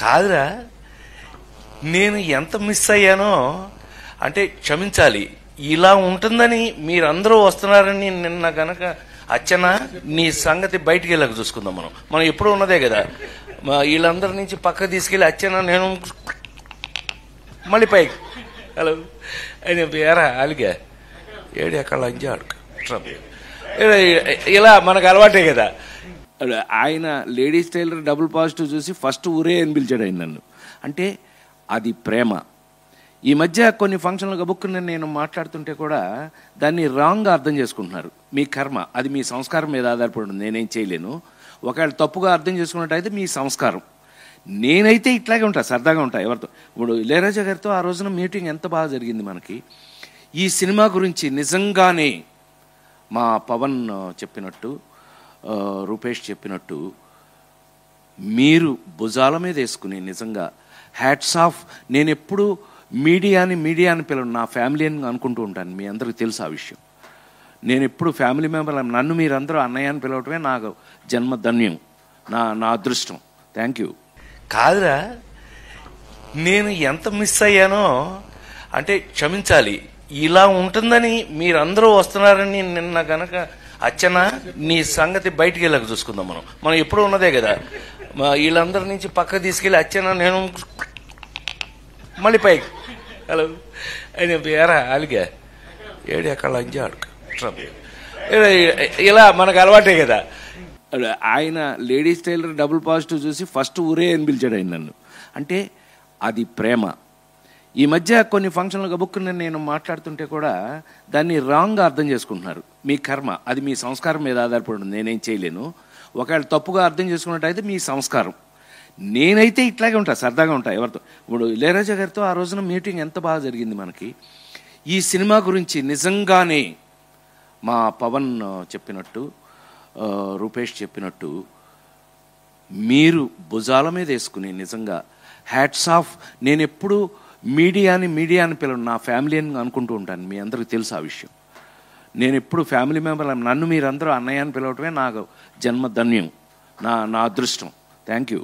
కాదురా, నేను ఎంత మిస్ అయ్యానో అంటే క్షమించాలి. ఇలా ఉంటుందని మీరందరూ వస్తున్నారని నిన్న గనక అచ్చన నీ సంగతి బయటికి వెళ్ళక చూసుకుందాం. మనం ఎప్పుడూ ఉన్నదే కదా. వీళ్ళందరి నుంచి పక్కకు తీసుకెళ్ళి అచ్చన నేను మళ్ళీ పైకి హలో అని ఎరా అలిగా ఏడు ఎక్కడ లంజా అడుగు ఇలా మనకు అలవాటే కదా. ఆయన లేడీస్ టైలర్ డబుల్ పాజిటివ్ చూసి ఫస్ట్ ఊరే అని పిలిచాడు ఆయన నన్ను. అంటే అది ప్రేమ. ఈ మధ్య కొన్ని ఫంక్షన్లు గబుక్కుని నేను మాట్లాడుతుంటే కూడా దాన్ని రాంగ్గా అర్థం చేసుకుంటున్నారు. మీ కర్మ, అది మీ సంస్కారం మీద ఆధారపడి ఉంది, నేనేం చేయలేను. ఒకవేళ తప్పుగా అర్థం చేసుకున్నట్టయితే మీ సంస్కారం. నేనైతే ఇట్లాగే ఉంటా, సరదాగా ఉంటా ఎవరితో. ఇప్పుడు ఇళయరాజా గారితో ఆ రోజున మీటింగ్ ఎంత బాగా జరిగింది మనకి. ఈ సినిమా గురించి నిజంగానే మా పవన్ చెప్పినట్టు, రూపేష్ చెప్పినట్టు మీరు భుజాల మీద వేసుకుని నిజంగా హ్యాట్స్ ఆఫ్. నేను ఎప్పుడు మీడియాని పిలవను, నా ఫ్యామిలీ అని అనుకుంటూ ఉంటాను. మీ అందరికీ తెలుసు ఆ విషయం. నేను ఎప్పుడు ఫ్యామిలీ మెంబర్, నన్ను మీరందరూ అన్నయ్య అని పిలవటమే నాకు జన్మధన్యం, నా అదృష్టం. Thank you. కాదురా, నేను ఎంత మిస్ అయ్యానో అంటే క్షమించాలి. ఇలా ఉంటుందని మీరందరూ వస్తున్నారని నిన్న గనక అచ్చన నీ సంగతి బయటికి వెళ్ళక చూసుకుందాం. మనం ఎప్పుడూ ఉన్నదే కదా. వీళ్ళందరి నుంచి పక్కకు తీసుకెళ్ళి అచ్చన నేను మళ్ళీ పైకి హలో అని ఎరా అలిగా ఏడు ఎక్కడ లంజా అడుగు ఇలా మనకు అలవాటే కదా. ఆయన లేడీస్ టైలర్ డబుల్ పాజిటివ్ చూసి ఫస్ట్ ఊరే అని పిలిచాడు ఆయన నన్ను. అంటే అది ప్రేమ. ఈ మధ్య కొన్ని ఫంక్షన్లు గబుక్కుని నేను మాట్లాడుతుంటే కూడా దాన్ని రాంగ్గా అర్థం చేసుకుంటున్నారు. మీ కర్మ, అది మీ సంస్కారం మీద ఆధారపడి ఉంది, నేనేం చేయలేను. ఒకవేళ తప్పుగా అర్థం చేసుకున్నట్టయితే మీ సంస్కారం. నేనైతే ఇట్లాగే ఉంటా, సరదాగా ఉంటా ఎవరితో. ఇప్పుడు ఇళయరాజా గారితో ఆ రోజున మీటింగ్ ఎంత బాగా జరిగింది మనకి. ఈ సినిమా గురించి నిజంగానే మా పవన్ చెప్పినట్టు, రూపేష్ చెప్పినట్టు మీరు భుజాల మీద వేసుకుని నిజంగా హ్యాట్స్ ఆఫ్. నేను ఎప్పుడు మీడియాని పిలవను, నా ఫ్యామిలీ అని అనుకుంటూ ఉంటాను. మీ అందరికీ తెలుసు ఆ విషయం. నేను ఎప్పుడు ఫ్యామిలీ మెంబర్, నన్ను మీరందరూ అన్నయ్య అని పిలవటమే నాకు జన్మధన్యం, నా అదృష్టం. Thank you.